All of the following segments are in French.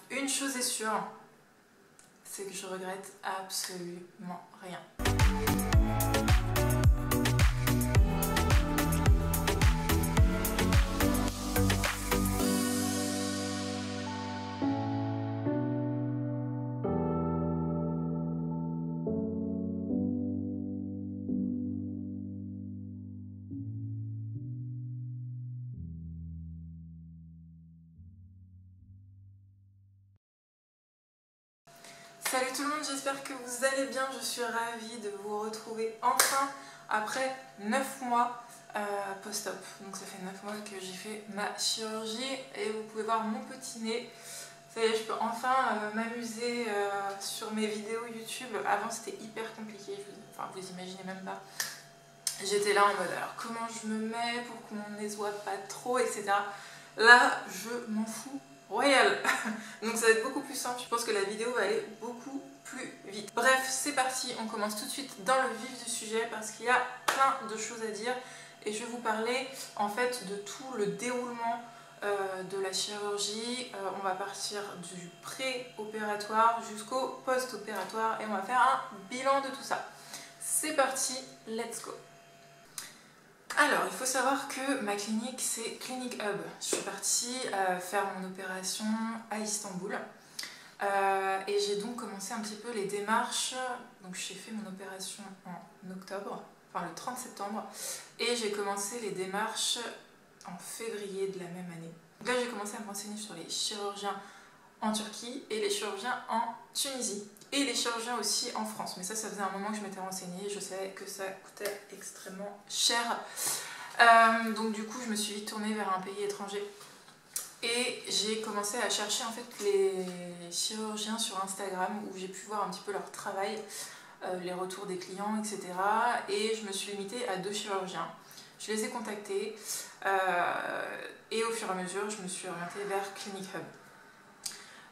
Une chose est sûre, c'est que je regrette absolument rien. Salut tout le monde, j'espère que vous allez bien. Je suis ravie de vous retrouver enfin après 9 mois post-op. Donc ça fait 9 mois que j'ai fait ma chirurgie et vous pouvez voir mon petit nez. Ça y est, je peux enfin m'amuser sur mes vidéos YouTube. Avant c'était hyper compliqué, vous imaginez même pas. J'étais là en mode alors comment je me mets pour que mon nez se voit pas trop, etc. Là je m'en fous royal. Donc ça va être beaucoup plus simple, je pense que la vidéo va aller beaucoup plus vite. Bref, c'est parti, on commence tout de suite dans le vif du sujet parce qu'il y a plein de choses à dire et je vais vous parler en fait de tout le déroulement de la chirurgie. On va partir du pré-opératoire jusqu'au post-opératoire et on va faire un bilan de tout ça. C'est parti, let's go! Alors, il faut savoir que ma clinique, c'est Clinic Hub. Je suis partie faire mon opération à Istanbul. Et j'ai donc commencé un petit peu les démarches. Donc j'ai fait mon opération en octobre, enfin le 30 septembre. Et j'ai commencé les démarches en février de la même année. Donc là, j'ai commencé à me renseigner sur les chirurgiens en Turquie et les chirurgiens en Tunisie. Et les chirurgiens aussi en France, mais ça faisait un moment que je m'étais renseignée, je savais que ça coûtait extrêmement cher. Donc du coup je me suis vite tournée vers un pays étranger et j'ai commencé à chercher en fait les chirurgiens sur Instagram où j'ai pu voir un petit peu leur travail, les retours des clients, etc. Et je me suis limitée à 2 chirurgiens. Je les ai contactés et au fur et à mesure je me suis orientée vers Clinic Hub.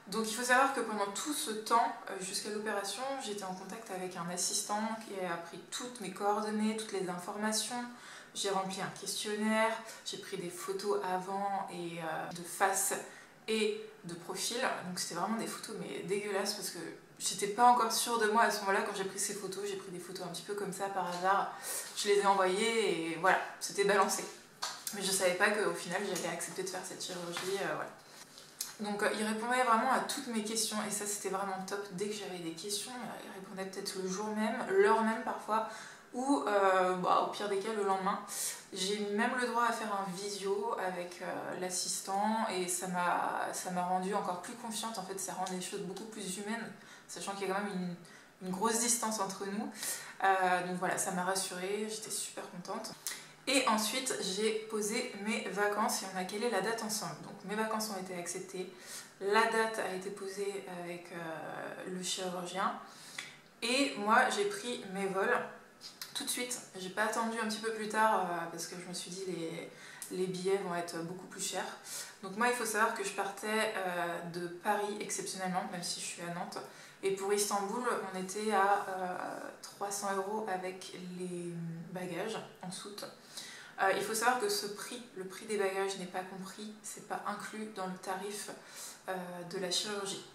Donc il faut savoir que pendant tout ce temps, jusqu'à l'opération, j'étais en contact avec un assistant qui a pris toutes mes coordonnées, toutes les informations. J'ai rempli un questionnaire, j'ai pris des photos avant et de face et de profil. Donc c'était vraiment des photos mais dégueulasses parce que j'étais pas encore sûre de moi à ce moment-là quand j'ai pris ces photos. J'ai pris des photos un petit peu comme ça par hasard. Je les ai envoyées et voilà, c'était balancé. Mais je savais pas qu'au final j'allais accepter de faire cette chirurgie. Voilà. Donc il répondait vraiment à toutes mes questions et ça c'était vraiment top. Dès que j'avais des questions, il répondait peut-être le jour même, l'heure même parfois, ou au pire des cas le lendemain. J'ai eu même le droit à faire un visio avec l'assistant et ça m'a rendue encore plus confiante. En fait ça rend les choses beaucoup plus humaines, sachant qu'il y a quand même une grosse distance entre nous. Donc voilà, ça m'a rassurée, j'étais super contente. Et ensuite, j'ai posé mes vacances et on a calé la date ensemble. Donc mes vacances ont été acceptées, la date a été posée avec le chirurgien et moi j'ai pris mes vols tout de suite. J'ai pas attendu un petit peu plus tard parce que je me suis dit les billets vont être beaucoup plus chers. Donc moi il faut savoir que je partais de Paris exceptionnellement, même si je suis à Nantes. Et pour Istanbul, on était à 300 € avec les bagages en soute. Il faut savoir que le prix des bagages n'est pas compris, c'est pas inclus dans le tarif de la chirurgie.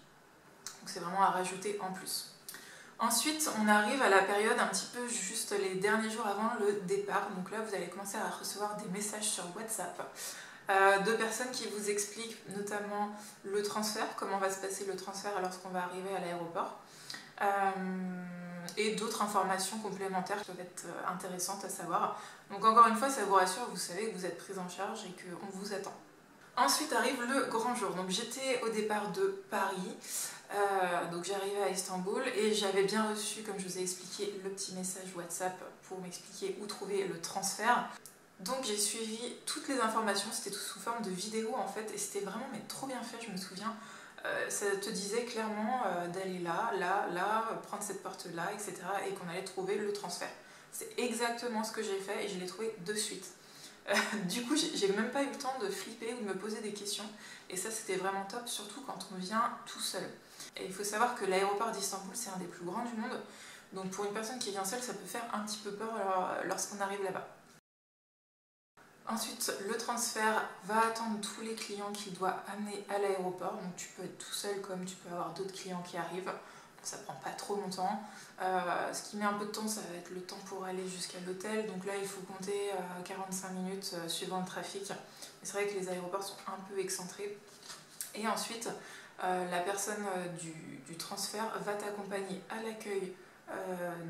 Donc c'est vraiment à rajouter en plus. Ensuite, on arrive à la période un petit peu juste les derniers jours avant le départ. Donc là, vous allez commencer à recevoir des messages sur WhatsApp de personnes qui vous expliquent notamment le transfert, comment va se passer le transfert lorsqu'on va arriver à l'aéroport. Et d'autres informations complémentaires qui peuvent être intéressantes à savoir. Donc encore une fois, ça vous rassure, vous savez que vous êtes prise en charge et qu'on vous attend. Ensuite arrive le grand jour. Donc j'étais au départ de Paris, donc j'arrivais à Istanbul et j'avais bien reçu, comme je vous ai expliqué, le petit message WhatsApp pour m'expliquer où trouver le transfert. Donc j'ai suivi toutes les informations, c'était tout sous forme de vidéo en fait et c'était vraiment mais trop bien fait, je me souviens. Ça te disait clairement d'aller là, prendre cette porte-là, etc. et qu'on allait trouver le transfert. C'est exactement ce que j'ai fait et je l'ai trouvé de suite. Du coup, j'ai même pas eu le temps de flipper ou de me poser des questions et ça c'était vraiment top, surtout quand on vient tout seul. Et il faut savoir que l'aéroport d'Istanbul c'est un des plus grands du monde, donc pour une personne qui vient seule ça peut faire un petit peu peur lorsqu'on arrive là-bas. Ensuite, le transfert va attendre tous les clients qu'il doit amener à l'aéroport. Donc tu peux être tout seul comme tu peux avoir d'autres clients qui arrivent. Donc, ça prend pas trop longtemps. Ce qui met un peu de temps, ça va être le temps pour aller jusqu'à l'hôtel. Donc là, il faut compter 45 minutes suivant le trafic. C'est vrai que les aéroports sont un peu excentrés. Et ensuite, la personne du transfert va t'accompagner à l'accueil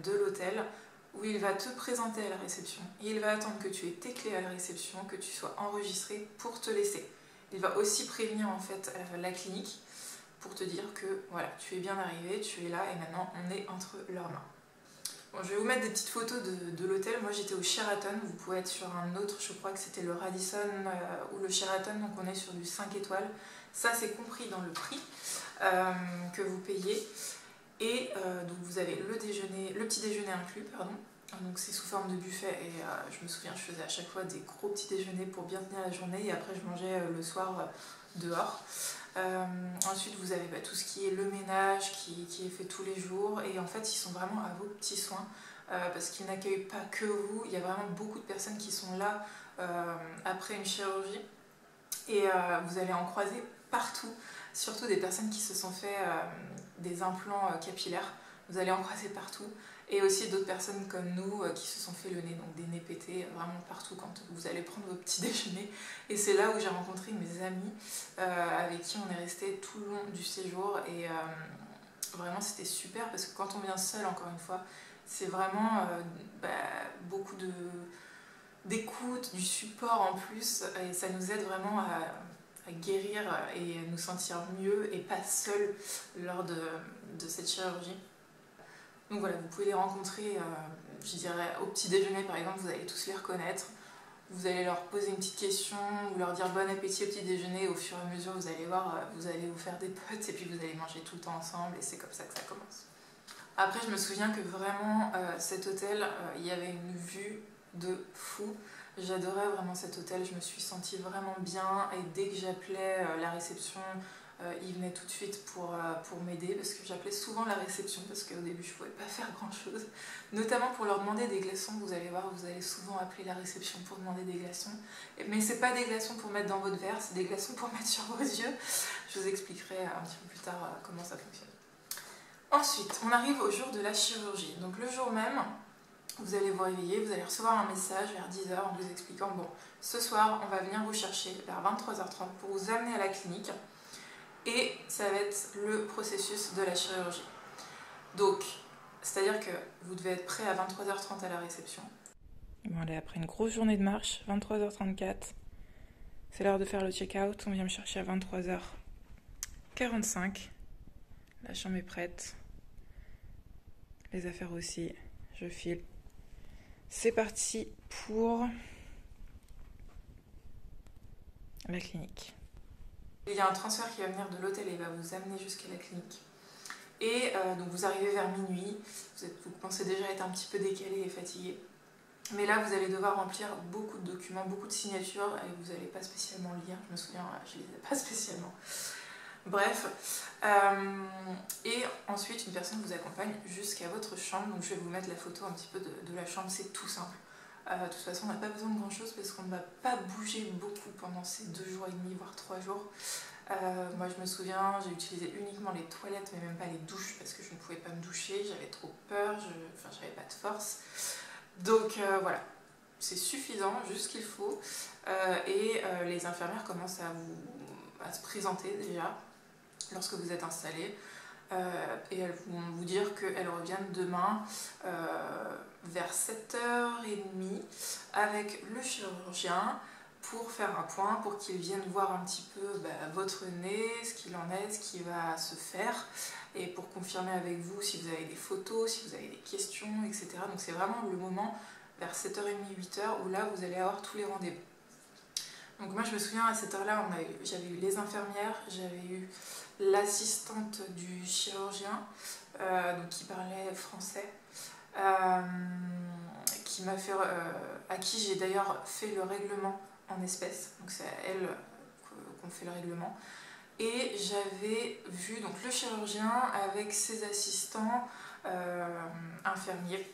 de l'hôtel, où il va te présenter à la réception. Et il va attendre que tu aies tes clés à la réception, que tu sois enregistré pour te laisser. Il va aussi prévenir en fait la clinique pour te dire que voilà, tu es bien arrivé, tu es là et maintenant on est entre leurs mains. Bon, je vais vous mettre des petites photos de l'hôtel. Moi j'étais au Sheraton, vous pouvez être sur un autre, je crois que c'était le Radisson ou le Sheraton, donc on est sur du 5 étoiles. Ça c'est compris dans le prix que vous payez. Et donc vous avez le petit déjeuner inclus, pardon. Donc c'est sous forme de buffet et je me souviens, je faisais à chaque fois des gros petits déjeuners pour bien tenir la journée et après je mangeais le soir dehors. Ensuite vous avez tout ce qui est le ménage qui est fait tous les jours et en fait ils sont vraiment à vos petits soins parce qu'ils n'accueillent pas que vous, il y a vraiment beaucoup de personnes qui sont là après une chirurgie et vous allez en croiser partout, surtout des personnes qui se sont fait des implants capillaires, vous allez en croiser partout. Et aussi d'autres personnes comme nous qui se sont fait le nez, donc des nez pétés vraiment partout quand vous allez prendre vos petits déjeuners. Et c'est là où j'ai rencontré mes amis avec qui on est resté tout le long du séjour. Et vraiment c'était super parce que quand on vient seul, encore une fois, c'est vraiment beaucoup d'écoute, du support en plus. Et ça nous aide vraiment à guérir et nous sentir mieux et pas seul lors de cette chirurgie. Donc voilà, vous pouvez les rencontrer, je dirais, au petit déjeuner par exemple, vous allez tous les reconnaître. Vous allez leur poser une petite question, ou leur dire bon appétit au petit déjeuner, au fur et à mesure vous allez voir, vous allez vous faire des potes et puis vous allez manger tout le temps ensemble et c'est comme ça que ça commence. Après je me souviens que vraiment cet hôtel, il y avait une vue de fou. J'adorais vraiment cet hôtel, je me suis sentie vraiment bien et dès que j'appelais la réception, il venait tout de suite pour m'aider parce que j'appelais souvent la réception parce qu'au début je ne pouvais pas faire grand chose, notamment pour leur demander des glaçons. Vous allez voir, vous allez souvent appeler la réception pour demander des glaçons, mais c'est pas des glaçons pour mettre dans votre verre, c'est des glaçons pour mettre sur vos yeux. Je vous expliquerai un petit peu plus tard comment ça fonctionne. Ensuite on arrive au jour de la chirurgie, donc le jour même vous allez vous réveiller, vous allez recevoir un message vers 10h en vous expliquant bon, ce soir on va venir vous chercher vers 23h30 pour vous amener à la clinique. Et ça va être le processus de la chirurgie. Donc, c'est-à-dire que vous devez être prêt à 23h30 à la réception. Bon, allez, après une grosse journée de marche, 23h34, c'est l'heure de faire le check-out. On vient me chercher à 23h45. La chambre est prête. Les affaires aussi. Je file. C'est parti pour la clinique. Il y a un transfert qui va venir de l'hôtel et va vous amener jusqu'à la clinique. Et donc vous arrivez vers minuit, vous pensez déjà être un petit peu décalé et fatigué. Mais là vous allez devoir remplir beaucoup de documents, beaucoup de signatures et vous n'allez pas spécialement lire. Je me souviens, je ne lisais pas spécialement. Bref. Et ensuite une personne vous accompagne jusqu'à votre chambre. Donc je vais vous mettre la photo un petit peu de la chambre, c'est tout simple. De toute façon, on n'a pas besoin de grand chose parce qu'on ne va pas bouger beaucoup pendant ces 2 jours et demi, voire 3 jours. Moi, je me souviens, j'ai utilisé uniquement les toilettes, mais même pas les douches parce que je ne pouvais pas me doucher, j'avais trop peur, j'avais pas de force. Donc voilà, c'est suffisant, juste ce qu'il faut. Et les infirmières commencent à se présenter déjà lorsque vous êtes installés. Et elles vont vous dire qu'elles reviennent demain vers 7h30 avec le chirurgien pour faire un point, pour qu'il vienne voir un petit peu votre nez, ce qu'il en est, ce qui va se faire et pour confirmer avec vous si vous avez des photos, si vous avez des questions, etc. Donc c'est vraiment le moment vers 7h30, 8h où là vous allez avoir tous les rendez-vous. Donc moi je me souviens à cette heure-là, j'avais eu les infirmières, j'avais eu l'assistante du chirurgien donc qui parlait français, à qui j'ai d'ailleurs fait le règlement en espèces, donc c'est à elle qu'on fait le règlement. Et j'avais vu donc le chirurgien avec ses assistants infirmiers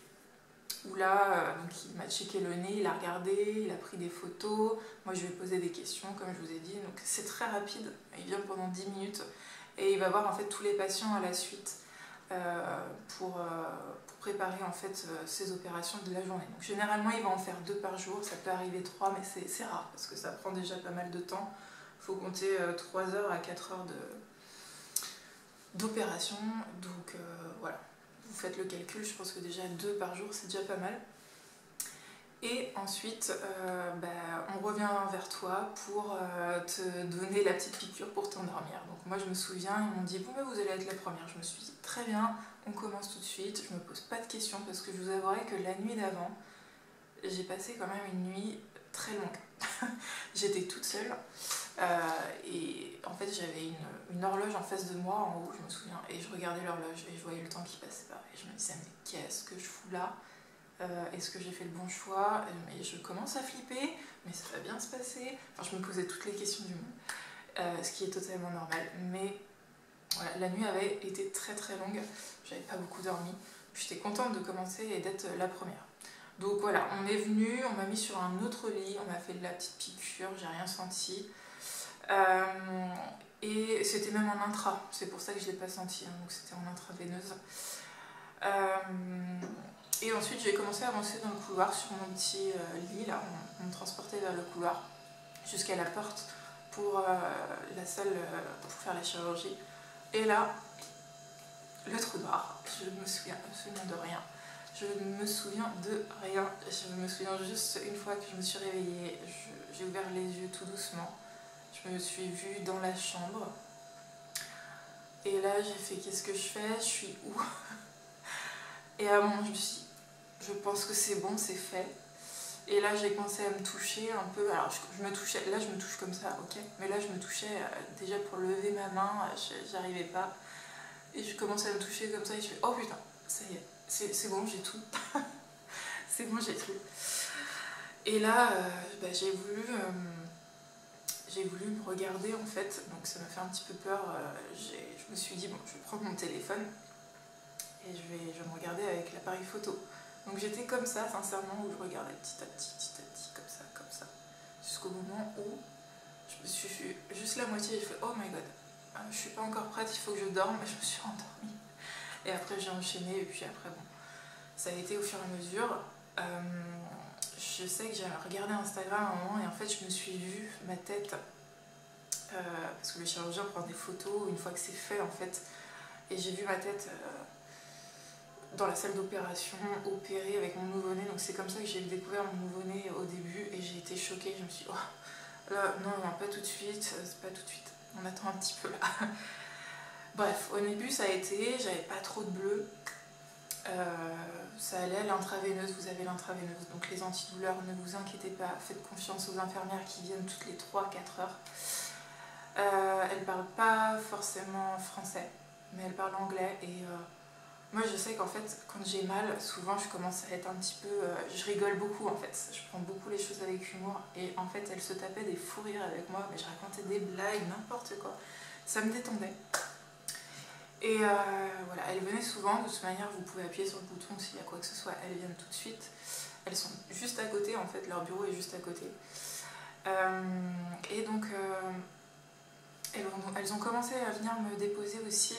où là, donc il m'a checké le nez, il a regardé, il a pris des photos, moi je lui ai posé des questions comme je vous ai dit, donc c'est très rapide, il vient pendant 10 minutes et il va voir en fait tous les patients à la suite pour préparer en fait ses opérations de la journée. Donc généralement il va en faire 2 par jour, ça peut arriver 3 mais c'est rare parce que ça prend déjà pas mal de temps, il faut compter 3 heures à 4 heures d'opération, donc voilà. Vous faites le calcul, je pense que déjà 2 par jour c'est déjà pas mal. Et ensuite, on revient vers toi pour te donner la petite piqûre pour t'endormir. Donc moi je me souviens, ils m'ont dit bon vous allez être la première. Je me suis dit très bien, on commence tout de suite, je me pose pas de questions parce que je vous avouerai que la nuit d'avant, j'ai passé quand même une nuit très longue. J'étais toute seule et en fait j'avais une horloge en face de moi en haut, je me souviens, et je regardais l'horloge et je voyais le temps qui passait pas. Et je me disais mais qu'est-ce que je fous là? Est-ce que j'ai fait le bon choix? Mais je commence à flipper, mais ça va bien se passer. Enfin, je me posais toutes les questions du monde, ce qui est totalement normal. Mais voilà, la nuit avait été très très longue, j'avais pas beaucoup dormi. J'étais contente de commencer et d'être la première. Donc voilà, on est venu, on m'a mis sur un autre lit, on m'a fait de la petite piqûre, j'ai rien senti. Et c'était même en intra, c'est pour ça que je l'ai pas senti, hein, donc c'était en intraveineuse. Et ensuite j'ai commencé à avancer dans le couloir sur mon petit lit, là, on me transportait vers le couloir jusqu'à la porte pour la salle pour faire la chirurgie. Et là, le trou noir, je me souviens absolument de rien. Je me souviens de rien, je me souviens juste une fois que je me suis réveillée, j'ai ouvert les yeux tout doucement, je me suis vue dans la chambre. Et là j'ai fait qu'est-ce que je fais, je suis où? Et à un moment je me suis dit, je pense que c'est bon, c'est fait. Et là j'ai commencé à me toucher un peu, alors je me touchais, là je me touche comme ça, ok, mais là je me touchais déjà pour lever ma main, j'arrivais pas. Et je commençais à me toucher comme ça et je fais oh putain, ça y est, c'est bon, j'ai tout. C'est bon, j'ai tout. Et là j'ai voulu me regarder en fait, donc ça m'a fait un petit peu peur. Je me suis dit bon, je vais prendre mon téléphone et je vais me regarder avec l'appareil photo. Donc j'étais comme ça, sincèrement, où je regardais petit à petit, comme ça, jusqu'au moment où je me suis vue juste la moitié et je fais oh my god, je suis pas encore prête, il faut que je dorme, et je me suis endormie. Et après j'ai enchaîné, et puis après bon, ça a été au fur et à mesure. Je sais que j'ai regardé Instagram à un moment et en fait je me suis vue ma tête, parce que le chirurgien prend des photos une fois que c'est fait en fait, et j'ai vu ma tête dans la salle d'opération, opérée avec mon nouveau-né. Donc c'est comme ça que j'ai découvert mon nouveau-né au début et j'ai été choquée. Je me suis dit, oh, là, non, pas tout de suite, c'est pas tout de suite, on attend un petit peu là. Bref, au début ça a été, j'avais pas trop de bleu. Ça allait, l'intraveineuse, vous avez l'intraveineuse, donc les antidouleurs, ne vous inquiétez pas, faites confiance aux infirmières qui viennent toutes les 3-4 heures. Elles parlent pas forcément français, mais elles parlent anglais et moi je sais qu'en fait quand j'ai mal, souvent je commence à être un petit peu, je rigole beaucoup en fait, je prends beaucoup les choses avec humour et en fait elles se tapaient des fous rires avec moi, mais je racontais des blagues, n'importe quoi, ça me détendait. Et voilà, elles venaient souvent, de toute manière vous pouvez appuyer sur le bouton s'il y a quoi que ce soit, elles viennent tout de suite. Elles sont juste à côté en fait, leur bureau est juste à côté. Et donc elles ont commencé à venir me déposer aussi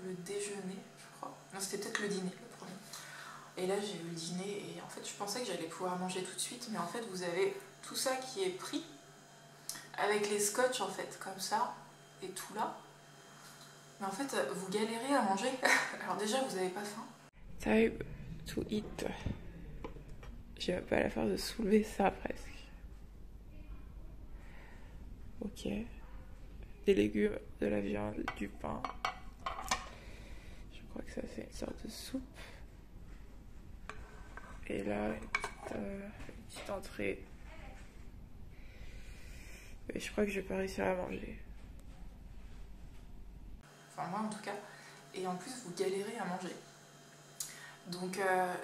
le déjeuner, je crois. Non, c'était peut-être le dîner, le premier. Et là j'ai eu le dîner et en fait je pensais que j'allais pouvoir manger tout de suite, mais en fait vous avez tout ça qui est pris avec les scotch en fait, comme ça, et tout là. Mais en fait, vous galérez à manger. Alors déjà, vous n'avez pas faim. Time to eat. J'ai même pas la force de soulever ça presque. Ok. Des légumes, de la viande, du pain. Je crois que ça c'est une sorte de soupe. Et là, une petite entrée. Mais je crois que je vais pas réussir à manger. Enfin moi en tout cas, et en plus vous galérez à manger. Donc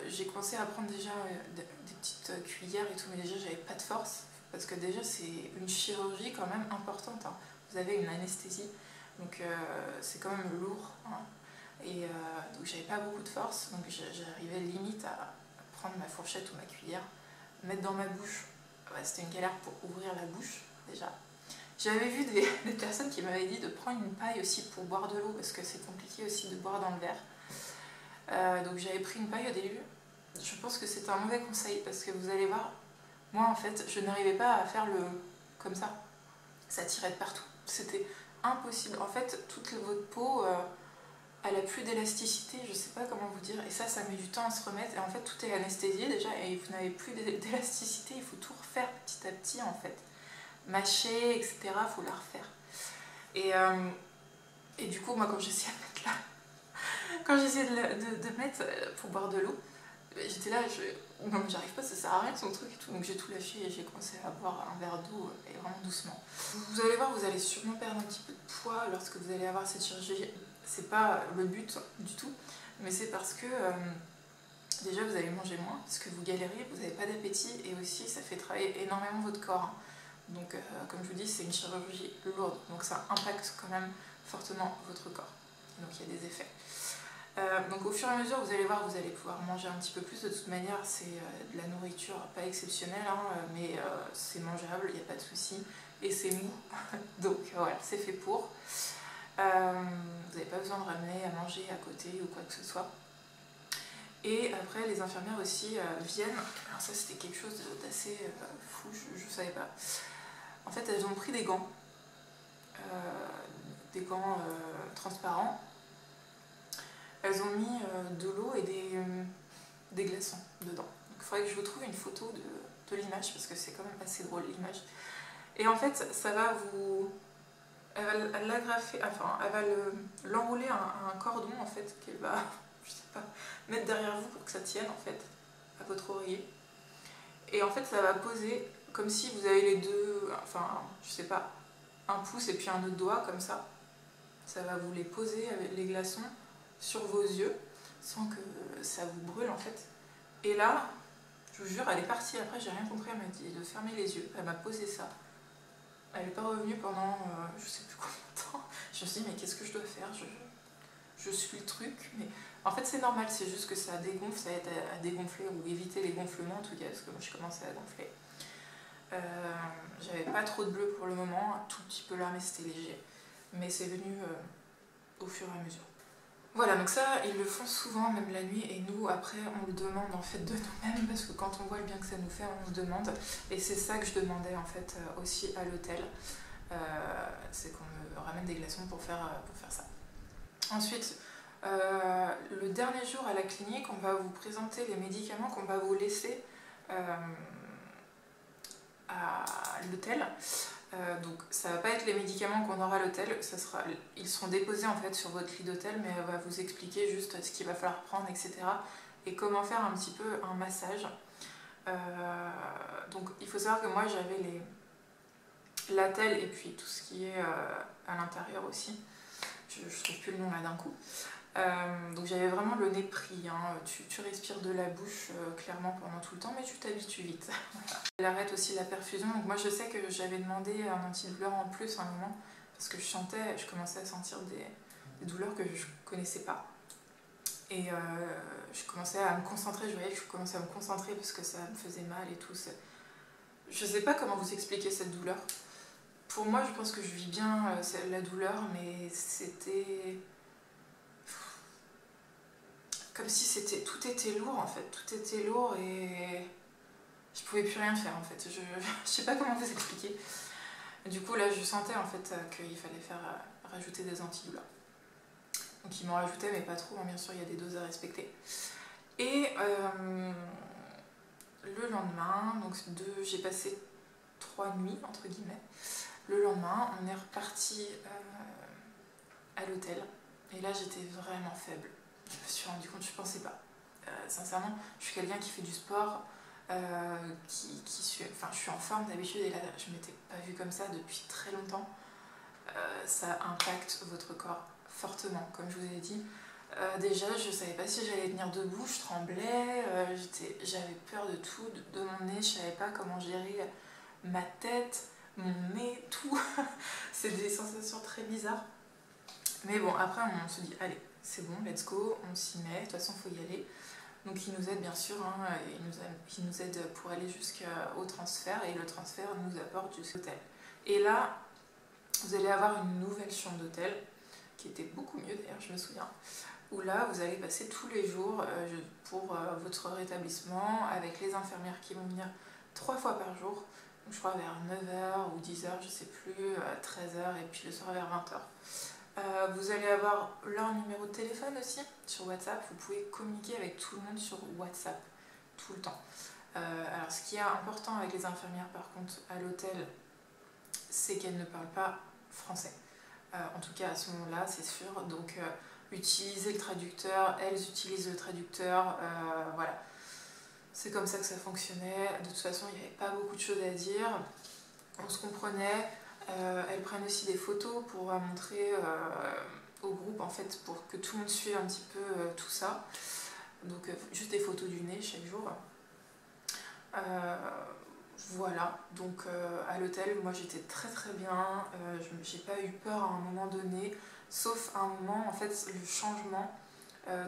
j'ai commencé à prendre déjà des petites cuillères et tout, mais déjà j'avais pas de force, parce que déjà c'est une chirurgie quand même importante, hein. Vous avez une anesthésie, donc c'est quand même lourd, hein. Et donc j'avais pas beaucoup de force, donc j'arrivais limite à prendre ma fourchette ou ma cuillère, mettre dans ma bouche. Ouais, c'était une galère pour ouvrir la bouche déjà. J'avais vu des personnes qui m'avaient dit de prendre une paille aussi pour boire de l'eau parce que c'est compliqué aussi de boire dans le verre. Donc j'avais pris une paille au début. Je pense que c'est un mauvais conseil parce que vous allez voir, moi en fait je n'arrivais pas à faire le comme ça tirait de partout. C'était impossible. En fait toute votre peau elle a plus d'élasticité, je sais pas comment vous dire, et ça met du temps à se remettre et en fait tout est anesthésié déjà et vous n'avez plus d'élasticité, il faut tout refaire petit à petit en fait. Mâcher, etc. Il faut la refaire. Et du coup, moi, quand j'essayais de mettre là, quand j'essayais de mettre pour boire de l'eau, j'étais là, non, mais j'arrive pas, ça sert à rien son truc et tout. Donc j'ai tout lâché et j'ai commencé à boire un verre d'eau et vraiment doucement. Vous allez voir, vous allez sûrement perdre un petit peu de poids lorsque vous allez avoir cette chirurgie. C'est pas le but du tout, mais c'est parce que déjà vous allez manger moins, parce que vous galérez, vous n'avez pas d'appétit et aussi ça fait travailler énormément votre corps. Donc, comme je vous dis, c'est une chirurgie lourde, donc ça impacte quand même fortement votre corps. Donc, il y a des effets. Donc, au fur et à mesure, vous allez voir, vous allez pouvoir manger un petit peu plus. De toute manière, c'est de la nourriture pas exceptionnelle, hein, mais c'est mangeable, il n'y a pas de souci. Et c'est mou, donc voilà, c'est fait pour. Vous n'avez pas besoin de ramener à manger à côté ou quoi que ce soit. Et après, les infirmières aussi viennent. Alors, ça, c'était quelque chose d'assez fou, je ne savais pas. En fait, elles ont pris des gants transparents. Elles ont mis de l'eau et des glaçons dedans. Donc, il faudrait que je vous trouve une photo de l'image parce que c'est quand même assez drôle l'image. Et en fait, ça va vous... Elle va l'agrafer, enfin, elle va l'enrouler à un cordon en fait qu'elle va, je sais pas, mettre derrière vous pour que ça tienne en fait à votre oreiller. Et en fait, ça va poser comme si vous avez les deux, enfin, je sais pas, un pouce et puis un autre doigt comme ça. Ça va vous les poser avec les glaçons sur vos yeux sans que ça vous brûle en fait. Et là, je vous jure, elle est partie après, j'ai rien compris, elle m'a dit de fermer les yeux. Elle m'a posé ça. Elle n'est pas revenue pendant je sais plus combien de temps. Je me suis dit, mais qu'est-ce que je dois faire, je suis le truc. Mais en fait, c'est normal, c'est juste que ça dégonfle, ça aide à dégonfler ou éviter les gonflements en tout cas, parce que moi je commençais à gonfler. J'avais pas trop de bleu pour le moment, un tout petit peu là, mais c'était léger. Mais c'est venu au fur et à mesure. Voilà, donc ça, ils le font souvent, même la nuit, et nous, après, on le demande en fait de nous-mêmes, parce que quand on voit le bien que ça nous fait, on se demande. Et c'est ça que je demandais en fait aussi à l'hôtel, c'est qu'on me ramène des glaçons pour faire ça. Ensuite, le dernier jour à la clinique, on va vous présenter les médicaments qu'on va vous laisser à l'hôtel. Donc ça va pas être les médicaments qu'on aura à l'hôtel, ils seront déposés en fait sur votre lit d'hôtel, mais elle va vous expliquer juste ce qu'il va falloir prendre, etc. et comment faire un petit peu un massage. Donc il faut savoir que moi j'avais l'attelle et puis tout ce qui est à l'intérieur aussi. Je trouve plus le nom là d'un coup. Donc j'avais vraiment le nez pris, hein. Tu respires de la bouche clairement pendant tout le temps, mais tu t'habitues vite. Elle arrête aussi la perfusion, donc moi je sais que j'avais demandé un antidouleur en plus à un moment, parce que je commençais à sentir des douleurs que je connaissais pas. Et je commençais à me concentrer, je voyais que je commençais à me concentrer parce que ça me faisait mal et tout. Je sais pas comment vous expliquer cette douleur. Pour moi je pense que je vis bien la douleur, mais c'était... comme si tout était lourd en fait, tout était lourd et je pouvais plus rien faire en fait. Je sais pas comment vous expliquer. Du coup là je sentais en fait qu'il fallait rajouter des antidouleurs. Donc ils m'ont rajouté mais pas trop, hein, bien sûr il y a des doses à respecter. Et le lendemain, donc j'ai passé 3 nuits entre guillemets. Le lendemain on est reparti à l'hôtel et là j'étais vraiment faible. Je me suis rendu compte, je pensais pas. Sincèrement, je suis quelqu'un qui fait du sport, je suis en forme d'habitude et là je m'étais pas vue comme ça depuis très longtemps. Ça impacte votre corps fortement, comme je vous ai dit. Déjà, je savais pas si j'allais tenir debout, je tremblais, j'avais peur de tout, de mon nez, je savais pas comment gérer ma tête, mon nez, tout. C'est des sensations très bizarres. Mais bon, après on se dit, allez, c'est bon, let's go, on s'y met, de toute façon faut y aller. Donc ils nous aident bien sûr, hein, ils nous aident pour aller jusqu'au transfert et le transfert nous apporte jusqu'à l'hôtel. Et là, vous allez avoir une nouvelle chambre d'hôtel qui était beaucoup mieux d'ailleurs, je me souviens, où là vous allez passer tous les jours pour votre rétablissement avec les infirmières qui vont venir 3 fois par jour, donc je crois vers 9h ou 10h, je sais plus, 13h et puis le soir vers 20h. Vous allez avoir leur numéro de téléphone aussi sur WhatsApp, vous pouvez communiquer avec tout le monde sur WhatsApp tout le temps. Alors ce qui est important avec les infirmières par contre à l'hôtel, c'est qu'elles ne parlent pas français. En tout cas à ce moment-là, c'est sûr. Donc utilisez le traducteur, elles utilisent le traducteur, voilà. C'est comme ça que ça fonctionnait. De toute façon, il n'y avait pas beaucoup de choses à dire. On se comprenait. Elles prennent aussi des photos pour montrer au groupe, en fait, pour que tout le monde suive un petit peu tout ça. Donc juste des photos du nez chaque jour. Voilà, donc à l'hôtel, moi j'étais très très bien, j'ai pas eu peur à un moment donné, sauf un moment, en fait, le changement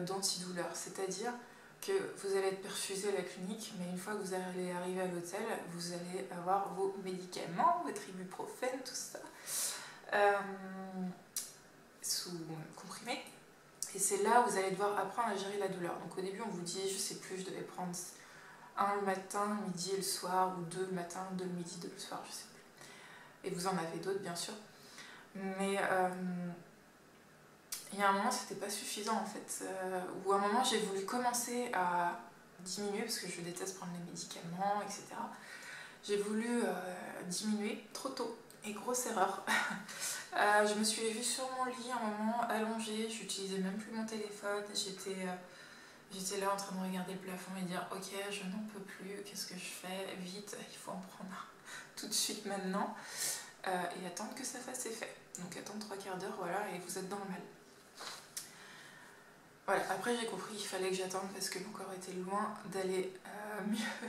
d'antidouleur. C'est-à-dire que vous allez être perfusé à la clinique, mais une fois que vous allez arriver à l'hôtel, vous allez avoir vos médicaments, votre ibuprofène, tout ça, sous comprimé. Et c'est là où vous allez devoir apprendre à gérer la douleur. Donc au début, on vous dit, je sais plus, je devais prendre un le matin, midi et le soir, ou 2 le matin, 2 le midi, 2 le soir, je sais plus. Et vous en avez d'autres, bien sûr. Mais il y a un moment, c'était pas suffisant en fait. Ou à un moment, j'ai voulu commencer à diminuer, parce que je déteste prendre les médicaments, etc. J'ai voulu diminuer trop tôt. Et grosse erreur. Je me suis vue sur mon lit un moment allongée, j'utilisais même plus mon téléphone, j'étais là en train de regarder le plafond et dire ok, je n'en peux plus, qu'est-ce que je fais? Vite, il faut en prendre un tout de suite maintenant et attendre que ça fasse effet. Donc attendre 3 quarts d'heure, voilà, et vous êtes dans le mal. Voilà, après j'ai compris qu'il fallait que j'attende parce que mon corps était loin d'aller mieux.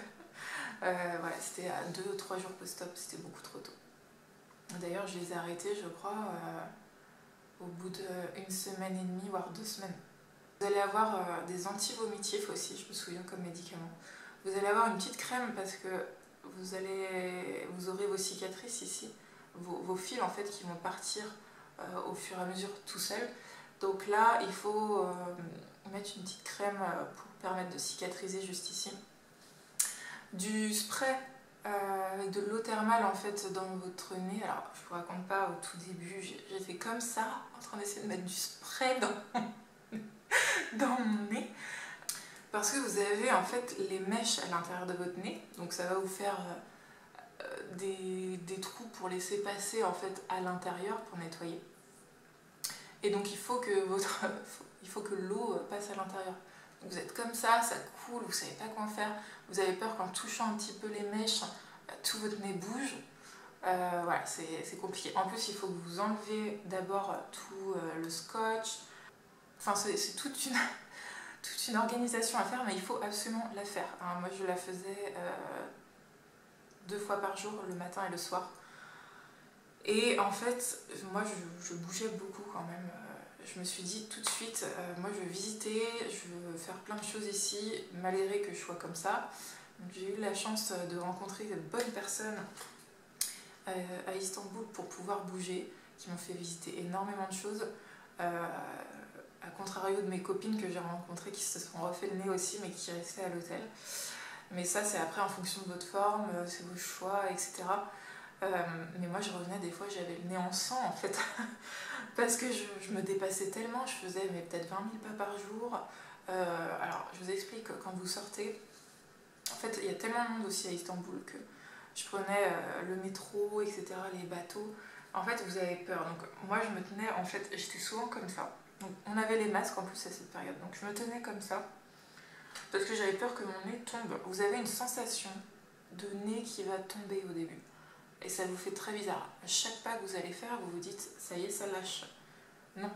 Voilà, c'était à 2 ou 3 jours post-op, c'était beaucoup trop tôt. D'ailleurs, je les ai arrêtés, je crois, au bout d'1 semaine et demie, voire 2 semaines. Vous allez avoir des anti-vomitifs aussi, je me souviens, comme médicament. Vous allez avoir une petite crème parce que vous aurez vos cicatrices ici, vos fils en fait qui vont partir au fur et à mesure tout seul. Donc là, il faut mettre une petite crème pour permettre de cicatriser juste ici. Du spray avec de l'eau thermale en fait dans votre nez. Alors je vous raconte pas, au tout début j'ai fait comme ça en train d'essayer de mettre du spray dans mon nez parce que vous avez en fait les mèches à l'intérieur de votre nez, donc ça va vous faire des trous pour laisser passer en fait à l'intérieur pour nettoyer. Et donc il faut que l'eau passe à l'intérieur. Donc vous êtes comme ça coule, vous savez pas quoi faire, vous avez peur qu'en touchant un petit peu les mèches, tout votre nez bouge. Voilà, c'est compliqué. En plus, il faut que vous enlevez d'abord tout le scotch. Enfin, c'est toute une organisation à faire, mais il faut absolument la faire. Hein, moi, je la faisais 2 fois par jour, le matin et le soir. Et en fait, moi, je bougeais beaucoup quand même. Je me suis dit tout de suite, moi, je veux visiter, je veux faire plein de choses ici, malgré que je sois comme ça. J'ai eu la chance de rencontrer de bonnes personnes à Istanbul pour pouvoir bouger, qui m'ont fait visiter énormément de choses. À contrario de mes copines que j'ai rencontrées qui se sont refait le nez aussi mais qui restaient à l'hôtel. Mais ça c'est après en fonction de votre forme, c'est vos choix, etc. Mais moi je revenais des fois, j'avais le nez en sang en fait. Parce que je me dépassais tellement, je faisais peut-être 20 000 pas par jour. Alors je vous explique, quand vous sortez, en fait il y a tellement de monde aussi à Istanbul que je prenais le métro, etc., les bateaux. En fait vous avez peur. Donc moi je me tenais, en fait j'étais souvent comme ça. Donc, on avait les masques en plus à cette période, donc je me tenais comme ça parce que j'avais peur que mon nez tombe. Vous avez une sensation de nez qui va tomber au début et ça vous fait très bizarre. À chaque pas que vous allez faire, vous vous dites ça y est, ça lâche. Non,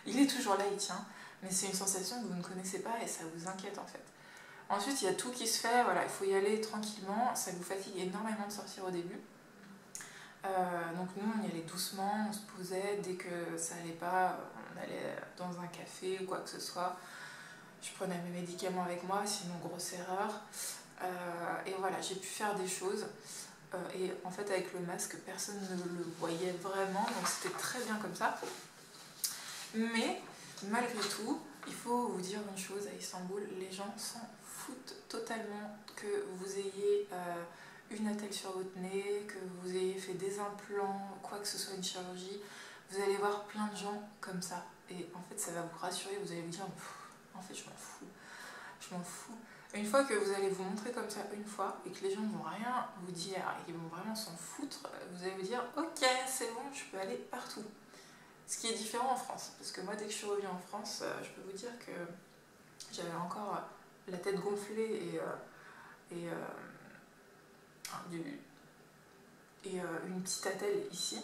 il est toujours là, il tient, mais c'est une sensation que vous ne connaissez pas et ça vous inquiète en fait. Ensuite, il y a tout qui se fait, voilà, il faut y aller tranquillement, ça vous fatigue énormément de sortir au début. Donc nous on y allait doucement, on se posait, dès que ça allait pas, on allait dans un café ou quoi que ce soit. je prenais mes médicaments avec moi, sinon grosse erreur. Et voilà, j'ai pu faire des choses. Et en fait, avec le masque, personne ne le voyait vraiment, donc c'était très bien comme ça. Mais malgré tout, il faut vous dire une chose, à Istanbul, les gens s'en foutent totalement que vous ayez une attelle sur votre nez, que vous ayez fait des implants, quoi que ce soit une chirurgie. Vous allez voir plein de gens comme ça. Et en fait, ça va vous rassurer, vous allez vous dire, en fait, je m'en fous. Je m'en fous. Une fois que vous allez vous montrer comme ça une fois et que les gens ne vont rien vous dire et qu'ils vont vraiment s'en foutre, vous allez vous dire ok, c'est bon, je peux aller partout. Ce qui est différent en France, parce que moi dès que je suis revenue en France, je peux vous dire que j'avais encore la tête gonflée et une petite attelle ici.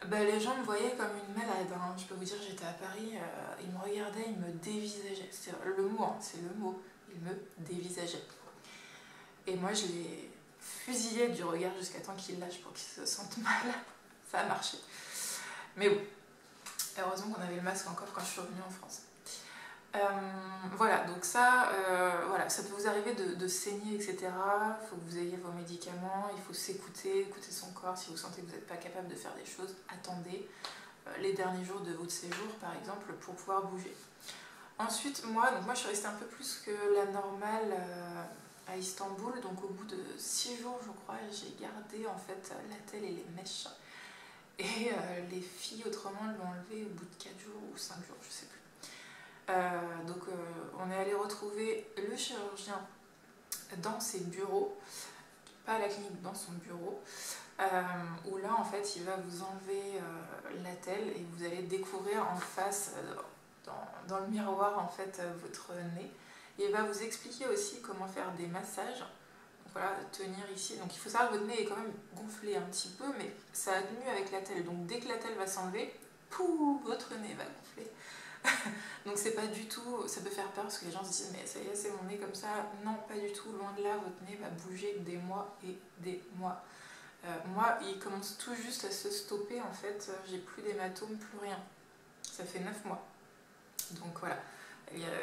Bah, les gens me voyaient comme une malade, hein. Je peux vous dire, j'étais à Paris, ils me regardaient, ils me dévisageaient. C'est le mot, hein, c'est le mot. Ils me dévisageaient. Et moi, je les fusillais du regard jusqu'à temps qu'ils lâchent pour qu'ils se sentent mal. Ça a marché. Mais bon, heureusement qu'on avait le masque encore quand je suis revenue en France. Voilà, donc ça, voilà, ça peut vous arriver de saigner, etc. Il faut que vous ayez vos médicaments, il faut s'écouter, écouter son corps. Si vous sentez que vous n'êtes pas capable de faire des choses, attendez les derniers jours de votre séjour, par exemple, pour pouvoir bouger. Ensuite, moi je suis restée un peu plus que la normale à Istanbul, donc au bout de 6 jours, je crois, j'ai gardé en fait l'attelle et les mèches. Et les filles, autrement, l'ont enlevé au bout de 4 jours ou 5 jours, je sais plus. Donc on est allé retrouver le chirurgien dans ses bureaux, pas à la clinique, dans son bureau, où là en fait il va vous enlever l'attelle et vous allez découvrir en face, dans le miroir en fait votre nez. Et il va vous expliquer aussi comment faire des massages. Donc voilà, tenir ici. Donc il faut savoir que votre nez est quand même gonflé un petit peu, mais ça a tenu avec l'attelle. Donc dès que l'attelle va s'enlever, pouf, votre nez va gonfler. Donc c'est pas du tout, ça peut faire peur parce que les gens se disent mais ça y est, c'est mon nez comme ça. Non, pas du tout, loin de là, votre nez va bouger des mois et des mois. Moi, il commence tout juste à se stopper en fait, j'ai plus d'hématomes, plus rien. Ça fait 9 mois. Donc voilà,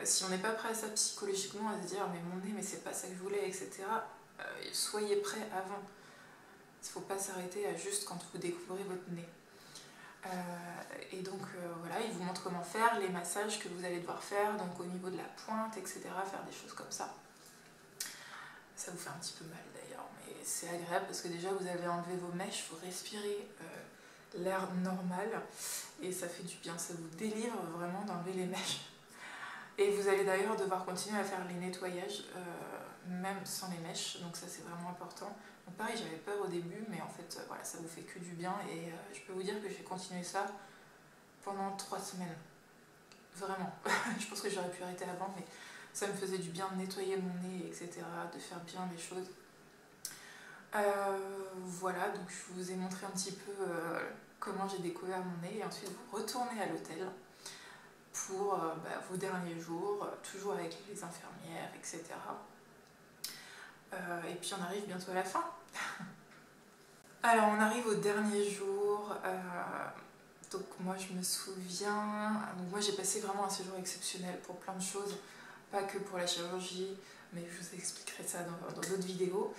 si on n'est pas prêt à ça psychologiquement, à se dire mais mon nez, mais c'est pas ça que je voulais, etc., soyez prêts avant. Il ne faut pas s'arrêter à juste quand vous découvrez votre nez. Et donc voilà, il vous montre comment faire, les massages que vous allez devoir faire, donc au niveau de la pointe, etc., faire des choses comme ça. Ça vous fait un petit peu mal d'ailleurs, mais c'est agréable parce que déjà vous avez enlevé vos mèches, vous respirez l'air normal et ça fait du bien, ça vous délivre vraiment d'enlever les mèches. Et vous allez d'ailleurs devoir continuer à faire les nettoyages, même sans les mèches, donc ça c'est vraiment important. Donc pareil, j'avais peur au début, mais en fait voilà, ça vous fait que du bien et je peux vous dire que j'ai continué ça pendant 3 semaines. Vraiment. Je pense que j'aurais pu arrêter avant, mais ça me faisait du bien de nettoyer mon nez, etc., de faire bien les choses. Voilà, donc je vous ai montré un petit peu comment j'ai découvert mon nez et ensuite vous retournez à l'hôtel pour vos derniers jours, toujours avec les infirmières, etc. Et puis on arrive bientôt à la fin. Alors on arrive au dernier jour, donc moi je me souviens, donc moi j'ai passé vraiment un séjour exceptionnel pour plein de choses, pas que pour la chirurgie, mais je vous expliquerai ça dans d'autres vidéos.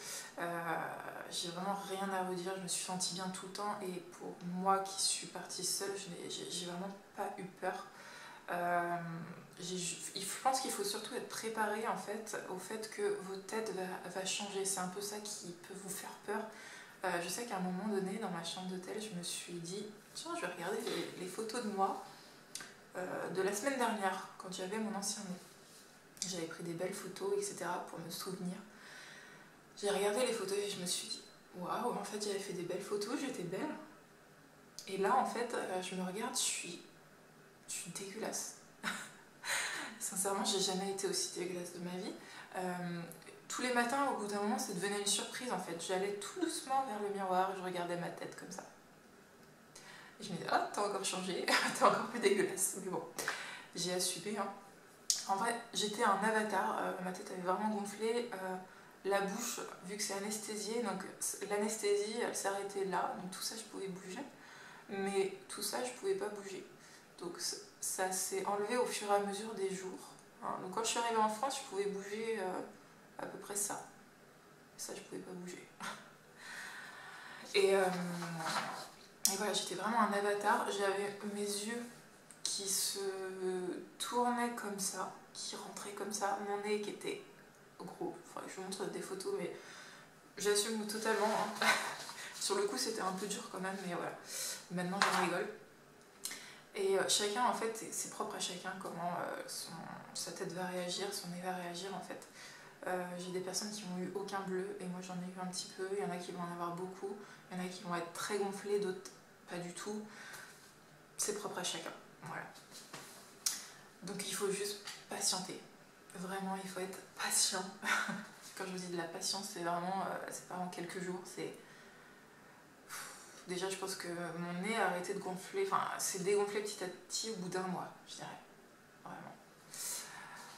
J'ai vraiment rien à redire, je me suis sentie bien tout le temps et pour moi qui suis partie seule, j'ai vraiment pas eu peur. Je pense qu'il faut surtout être préparé en fait, au fait que votre tête va changer, c'est un peu ça qui peut vous faire peur. Je sais qu'à un moment donné, dans ma chambre d'hôtel, je me suis dit tiens, je vais regarder les photos de moi de la semaine dernière, quand j'avais mon ancien nez. J'avais pris des belles photos, etc. pour me souvenir. J'ai regardé les photos et je me suis dit waouh, en fait j'avais fait des belles photos, j'étais belle. Et là en fait, je me regarde, je suis dégueulasse. Sincèrement, j'ai jamais été aussi dégueulasse de ma vie. Tous les matins, au bout d'un moment, ça devenait une surprise en fait. J'allais tout doucement vers le miroir et je regardais ma tête comme ça. Et je me disais, oh, t'as encore changé, t'es encore plus dégueulasse. Mais bon, j'ai assumé. Hein. En vrai, j'étais un avatar, ma tête avait vraiment gonflé. La bouche, vu que c'est anesthésié, donc l'anesthésie, elle s'arrêtait là. Donc tout ça, je pouvais bouger. Mais tout ça, je pouvais pas bouger. Donc ça s'est enlevé au fur et à mesure des jours. Hein. Donc quand je suis arrivée en France, je pouvais bouger à peu près ça. Ça, je pouvais pas bouger. Et voilà, j'étais vraiment un avatar. J'avais mes yeux qui se tournaient comme ça, qui rentraient comme ça. Mon nez qui était gros. Enfin, je vous montre des photos, mais j'assume totalement. Hein. Sur le coup, c'était un peu dur quand même, mais voilà. Maintenant, j'en rigole. Et chacun, en fait, c'est propre à chacun comment sa tête va réagir, son nez va réagir, en fait. J'ai des personnes qui n'ont eu aucun bleu, et moi j'en ai eu un petit peu. Il y en a qui vont en avoir beaucoup. Il y en a qui vont être très gonflés, d'autres pas du tout. C'est propre à chacun. Voilà. Donc il faut juste patienter. Vraiment, il faut être patient. Quand je vous dis de la patience, c'est vraiment, c'est pas en quelques jours, c'est... Déjà, je pense que mon nez a arrêté de gonfler, enfin, c'est dégonflé petit à petit au bout d'un mois, je dirais. Vraiment.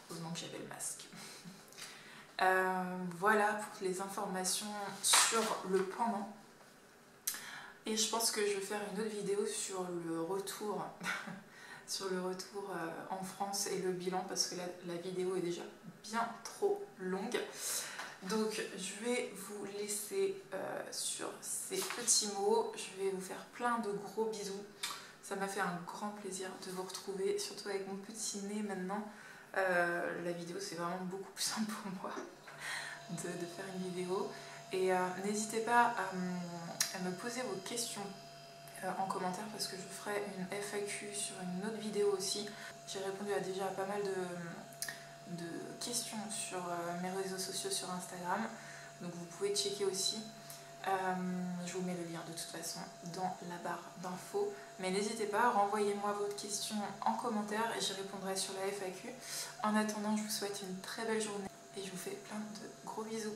Heureusement que j'avais le masque. Voilà pour les informations sur le pendant. Et je pense que je vais faire une autre vidéo sur le retour, sur le retour en France et le bilan, parce que la vidéo est déjà bien trop longue. Donc je vais vous laisser sur ces petits mots. Je vais vous faire plein de gros bisous. Ça m'a fait un grand plaisir de vous retrouver, surtout avec mon petit nez maintenant. La vidéo, c'est vraiment beaucoup plus simple pour moi de faire une vidéo. Et n'hésitez pas à me poser vos questions en commentaire, parce que je ferai une FAQ sur une autre vidéo aussi. J'ai répondu déjà à pas mal de questions sur mes réseaux sociaux, sur Instagram, donc vous pouvez checker aussi. Je vous mets le lien de toute façon dans la barre d'infos, mais n'hésitez pas, renvoyez-moi vos questions en commentaire et j'y répondrai sur la FAQ. En attendant, je vous souhaite une très belle journée et je vous fais plein de gros bisous.